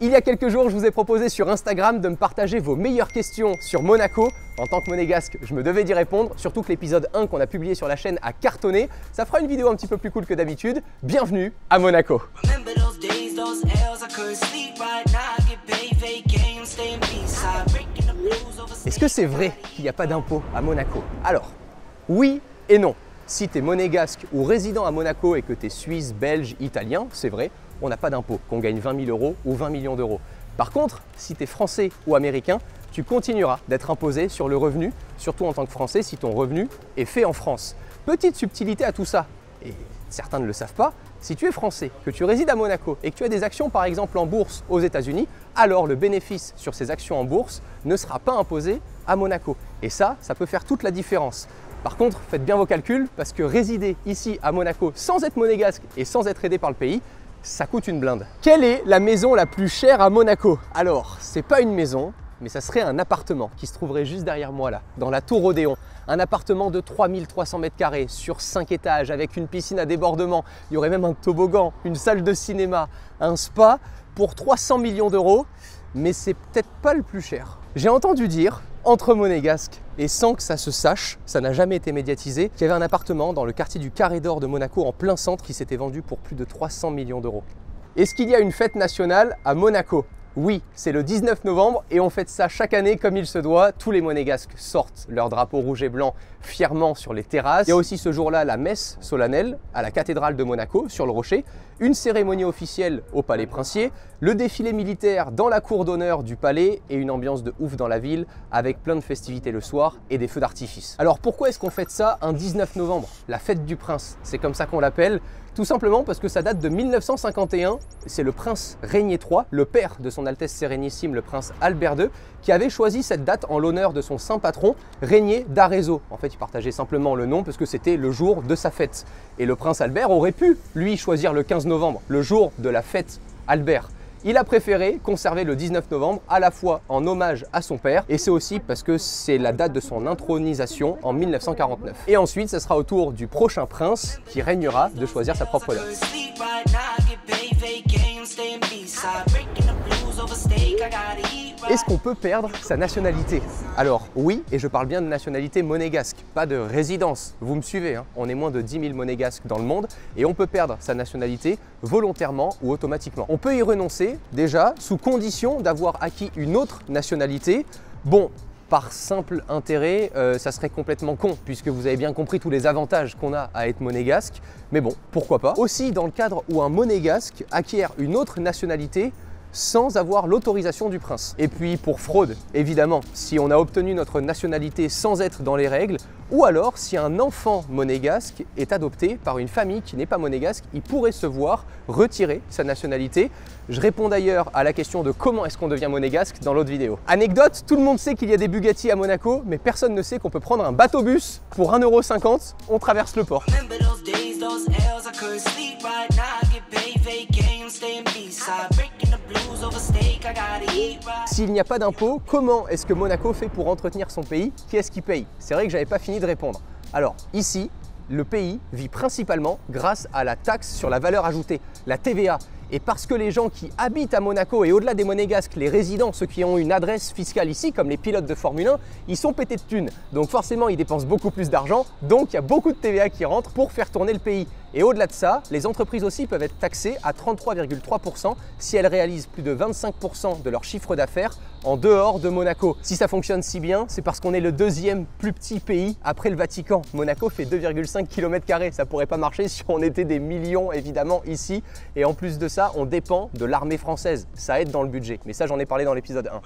Il y a quelques jours, je vous ai proposé sur Instagram de me partager vos meilleures questions sur Monaco. En tant que monégasque, je me devais d'y répondre, surtout que l'épisode 1 qu'on a publié sur la chaîne a cartonné. Ça fera une vidéo un petit peu plus cool que d'habitude. Bienvenue à Monaco. Est-ce que c'est vrai qu'il n'y a pas d'impôt à Monaco? Alors, oui et non. Si tu es monégasque ou résident à Monaco et que tu es suisse, belge, italien, c'est vrai, on n'a pas d'impôt, qu'on gagne 20 000 € ou 20 millions d'euros. Par contre, si tu es français ou américain, tu continueras d'être imposé sur le revenu, surtout en tant que français si ton revenu est fait en France. Petite subtilité à tout ça, et certains ne le savent pas, si tu es français, que tu résides à Monaco et que tu as des actions par exemple en bourse aux États-Unis, alors le bénéfice sur ces actions en bourse ne sera pas imposé à Monaco. Et ça peut faire toute la différence. Par contre, faites bien vos calculs parce que résider ici à Monaco sans être monégasque et sans être aidé par le pays, ça coûte une blinde. Quelle est la maison la plus chère à Monaco? Alors, c'est pas une maison, mais ça serait un appartement qui se trouverait juste derrière moi là, dans la Tour Odéon. Un appartement de 3300 mètres carrés sur 5 étages avec une piscine à débordement. Il y aurait même un toboggan, une salle de cinéma, un spa pour 300 millions d'euros, mais c'est peut-être pas le plus cher. J'ai entendu dire, entre monégasques et sans que ça se sache, ça n'a jamais été médiatisé, qu'il y avait un appartement dans le quartier du Carré d'Or de Monaco en plein centre qui s'était vendu pour plus de 300 millions d'euros. Est-ce qu'il y a une fête nationale à Monaco? Oui, c'est le 19 novembre et on fête ça chaque année comme il se doit. Tous les monégasques sortent leur drapeau rouge et blanc fièrement sur les terrasses. Il y a aussi ce jour-là la messe solennelle à la cathédrale de Monaco sur le Rocher, une cérémonie officielle au Palais Princier, le défilé militaire dans la cour d'honneur du palais et une ambiance de ouf dans la ville avec plein de festivités le soir et des feux d'artifice. Alors pourquoi est-ce qu'on fête ça un 19 novembre? La fête du prince, c'est comme ça qu'on l'appelle. Tout simplement parce que ça date de 1951, c'est le prince Régnier III, le père de son Altesse Sérénissime, le prince Albert II, qui avait choisi cette date en l'honneur de son saint patron, Régnier d'Arezzo. En fait, il partageait simplement le nom parce que c'était le jour de sa fête. Et le prince Albert aurait pu, lui, choisir le 15 novembre, le jour de la fête Albert. Il a préféré conserver le 19 novembre à la fois en hommage à son père et c'est aussi parce que c'est la date de son intronisation en 1949. Et ensuite, ce sera au tour du prochain prince qui régnera de choisir sa propre date. Est-ce qu'on peut perdre sa nationalité? Alors oui, et je parle bien de nationalité monégasque, pas de résidence. Vous me suivez, hein, on est moins de 10 000 monégasques dans le monde et on peut perdre sa nationalité volontairement ou automatiquement. On peut y renoncer déjà sous condition d'avoir acquis une autre nationalité. Bon, par simple intérêt, ça serait complètement con puisque vous avez bien compris tous les avantages qu'on a à être monégasque. Mais bon, pourquoi pas. Aussi dans le cadre où un monégasque acquiert une autre nationalité sans avoir l'autorisation du prince. Et puis pour fraude, évidemment, si on a obtenu notre nationalité sans être dans les règles, ou alors si un enfant monégasque est adopté par une famille qui n'est pas monégasque, il pourrait se voir retirer sa nationalité. Je réponds d'ailleurs à la question de comment est-ce qu'on devient monégasque dans l'autre vidéo. Anecdote, tout le monde sait qu'il y a des Bugatti à Monaco, mais personne ne sait qu'on peut prendre un bateau-bus pour 1,50 €, on traverse le port. S'il n'y a pas d'impôt, comment est-ce que Monaco fait pour entretenir son pays? Qui est-ce qui paye? C'est vrai que j'avais pas fini de répondre. Alors ici, le pays vit principalement grâce à la taxe sur la valeur ajoutée, la TVA. Et parce que les gens qui habitent à Monaco et au-delà des monégasques, les résidents, ceux qui ont une adresse fiscale ici, comme les pilotes de Formule 1, ils sont pétés de thunes. Donc forcément, ils dépensent beaucoup plus d'argent. Donc il y a beaucoup de TVA qui rentre pour faire tourner le pays. Et au-delà de ça, les entreprises aussi peuvent être taxées à 33,3% si elles réalisent plus de 25% de leur chiffre d'affaires en dehors de Monaco. Si ça fonctionne si bien, c'est parce qu'on est le deuxième plus petit pays après le Vatican. Monaco fait 2,5 km². Ça pourrait pas marcher si on était des millions évidemment ici. Et en plus de ça, on dépend de l'armée française. Ça aide dans le budget. Mais ça, j'en ai parlé dans l'épisode 1.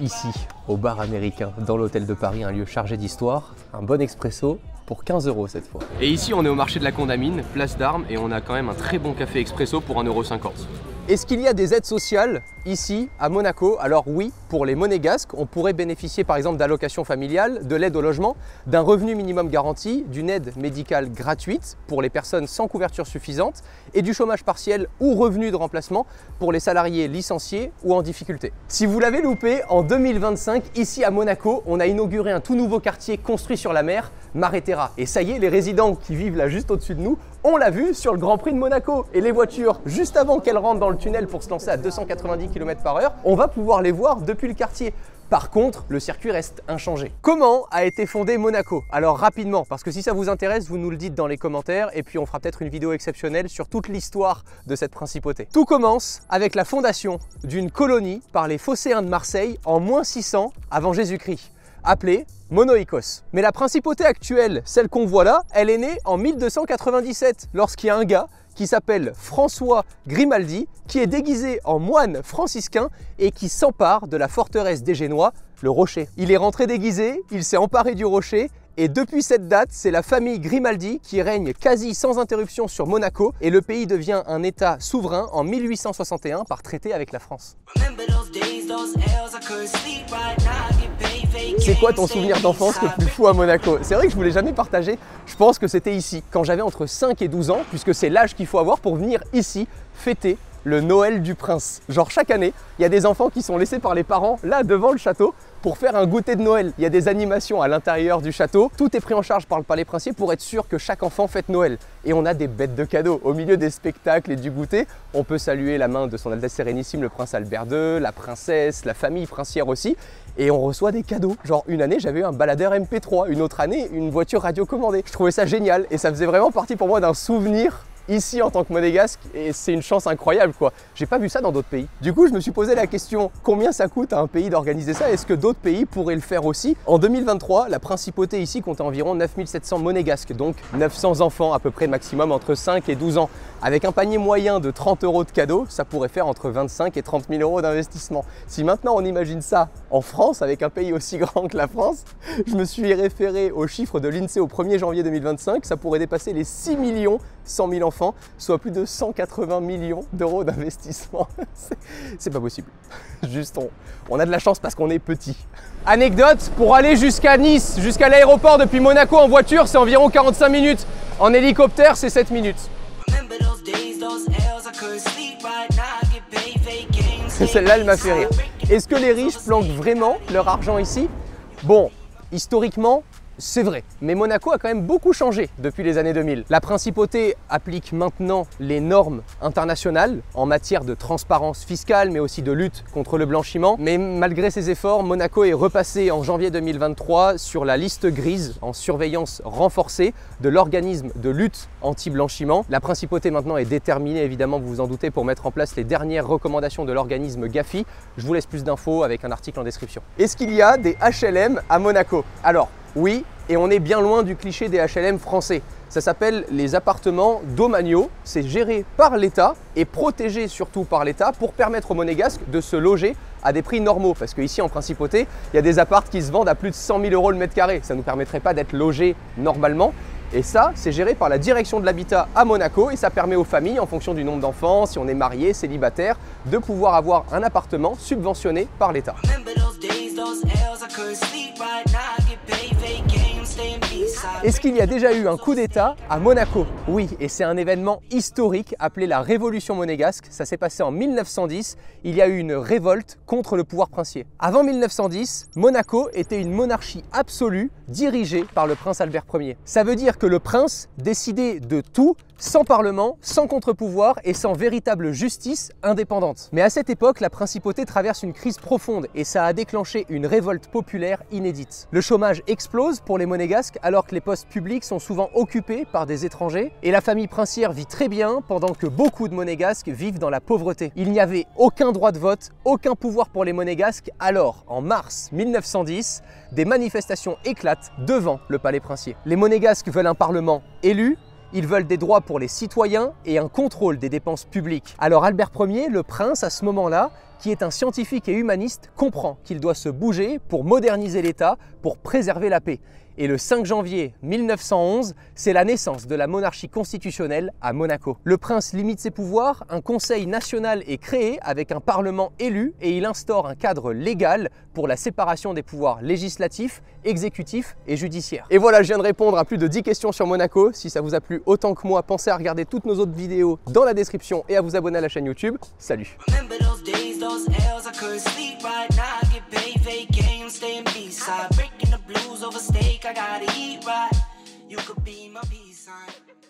Ici, au bar américain, dans l'hôtel de Paris, un lieu chargé d'histoire, un bon expresso pour 15 € cette fois. Et ici, on est au marché de la Condamine, place d'Armes, et on a quand même un très bon café expresso pour 1,50 €. Est-ce qu'il y a des aides sociales ici à Monaco? Alors oui, pour les monégasques, on pourrait bénéficier par exemple d'allocations familiales, de l'aide au logement, d'un revenu minimum garanti, d'une aide médicale gratuite pour les personnes sans couverture suffisante et du chômage partiel ou revenu de remplacement pour les salariés licenciés ou en difficulté. Si vous l'avez loupé, en 2025, ici à Monaco, on a inauguré un tout nouveau quartier construit sur la mer, Mare Terra. Et ça y est, les résidents qui vivent là juste au-dessus de nous, on l'a vu sur le Grand Prix de Monaco. Et les voitures, juste avant qu'elles rentrent dans le tunnel pour se lancer à 290 km/h, on va pouvoir les voir depuis le quartier. Par contre, le circuit reste inchangé. Comment a été fondé Monaco? Alors rapidement, parce que si ça vous intéresse, vous nous le dites dans les commentaires et puis on fera peut-être une vidéo exceptionnelle sur toute l'histoire de cette principauté. Tout commence avec la fondation d'une colonie par les Phocéens de Marseille en -600 avant Jésus-Christ, appelée Monoikos. Mais la principauté actuelle, celle qu'on voit là, elle est née en 1297 lorsqu'il y a un gars qui s'appelle François Grimaldi, qui est déguisé en moine franciscain et qui s'empare de la forteresse des Génois, le Rocher. Il est rentré déguisé, il s'est emparé du Rocher et depuis cette date, c'est la famille Grimaldi qui règne quasi sans interruption sur Monaco et le pays devient un État souverain en 1861 par traité avec la France. C'est quoi ton souvenir d'enfance le plus fou à Monaco? C'est vrai que je ne vous l'ai jamais partagé, je pense que c'était ici, quand j'avais entre 5 et 12 ans, puisque c'est l'âge qu'il faut avoir pour venir ici fêter le Noël du Prince. Genre chaque année, il y a des enfants qui sont laissés par les parents là devant le château pour faire un goûter de Noël. Il y a des animations à l'intérieur du château, tout est pris en charge par le palais princier pour être sûr que chaque enfant fête Noël. Et on a des bêtes de cadeaux. Au milieu des spectacles et du goûter, on peut saluer la main de son Altesse Sérénissime le Prince Albert II, la princesse, la famille princière aussi. Et on reçoit des cadeaux. Genre une année, j'avais eu un baladeur MP3, une autre année, une voiture radiocommandée. Je trouvais ça génial et ça faisait vraiment partie pour moi d'un souvenir ici en tant que monégasque et c'est une chance incroyable quoi. J'ai pas vu ça dans d'autres pays. Du coup, je me suis posé la question, combien ça coûte à un pays d'organiser ça? Est-ce que d'autres pays pourraient le faire aussi? En 2023, la principauté ici comptait environ 9700 monégasques, donc 900 enfants à peu près maximum entre 5 et 12 ans. Avec un panier moyen de 30 € de cadeaux, ça pourrait faire entre 25 et 30 000 € d'investissement. Si maintenant on imagine ça en France, avec un pays aussi grand que la France, je me suis référé aux chiffres de l'INSEE au 1er janvier 2025, ça pourrait dépasser les 6 100 000 enfants, soit plus de 180 millions d'euros d'investissement. C'est pas possible. Juste, on a de la chance parce qu'on est petit. Anecdote, pour aller jusqu'à Nice, jusqu'à l'aéroport depuis Monaco en voiture, c'est environ 45 minutes. En hélicoptère, c'est 7 minutes. Celle-là, elle m'a fait rire. Est-ce que les riches planquent vraiment leur argent ici? Bon, historiquement, c'est vrai, mais Monaco a quand même beaucoup changé depuis les années 2000. La principauté applique maintenant les normes internationales en matière de transparence fiscale, mais aussi de lutte contre le blanchiment. Mais malgré ces efforts, Monaco est repassé en janvier 2023 sur la liste grise en surveillance renforcée de l'organisme de lutte anti-blanchiment. La principauté maintenant est déterminée, évidemment, vous vous en doutez, pour mettre en place les dernières recommandations de l'organisme Gafi. Je vous laisse plus d'infos avec un article en description. Est-ce qu'il y a des HLM à Monaco? Alors, oui, et on est bien loin du cliché des HLM français. Ça s'appelle les appartements domaniaux, c'est géré par l'État et protégé surtout par l'État pour permettre aux monégasques de se loger à des prix normaux. Parce qu'ici en principauté, il y a des apparts qui se vendent à plus de 100 000 € le mètre carré. Ça ne nous permettrait pas d'être logés normalement. Et ça, c'est géré par la direction de l'habitat à Monaco et ça permet aux familles, en fonction du nombre d'enfants, si on est marié, célibataire, de pouvoir avoir un appartement subventionné par l'État. Est-ce qu'il y a déjà eu un coup d'État à Monaco? Oui, et c'est un événement historique appelé la Révolution monégasque. Ça s'est passé en 1910. Il y a eu une révolte contre le pouvoir princier. Avant 1910, Monaco était une monarchie absolue dirigée par le prince Albert Ier. Ça veut dire que le prince décidait de tout, sans parlement, sans contre-pouvoir et sans véritable justice indépendante. Mais à cette époque, la principauté traverse une crise profonde et ça a déclenché une révolte populaire inédite. Le chômage explose pour les monégasques alors que les postes publics sont souvent occupés par des étrangers et la famille princière vit très bien pendant que beaucoup de monégasques vivent dans la pauvreté. Il n'y avait aucun droit de vote, aucun pouvoir pour les monégasques. Alors, en mars 1910, des manifestations éclatent devant le palais princier. Les monégasques veulent un parlement élu. Ils veulent des droits pour les citoyens et un contrôle des dépenses publiques. Alors Albert Ier, le prince, à ce moment-là, qui est un scientifique et humaniste, comprend qu'il doit se bouger pour moderniser l'État, pour préserver la paix. Et le 5 janvier 1911, c'est la naissance de la monarchie constitutionnelle à Monaco. Le prince limite ses pouvoirs, un conseil national est créé avec un parlement élu et il instaure un cadre légal pour la séparation des pouvoirs législatifs, exécutifs et judiciaires. Et voilà, je viens de répondre à plus de 10 questions sur Monaco. Si ça vous a plu autant que moi, pensez à regarder toutes nos autres vidéos dans la description et à vous abonner à la chaîne YouTube. Salut! Those L's, I couldn't sleep right now. I get paid, fake game, staying B-side. Breaking the blues over steak, I gotta eat right. You could be my peace sign.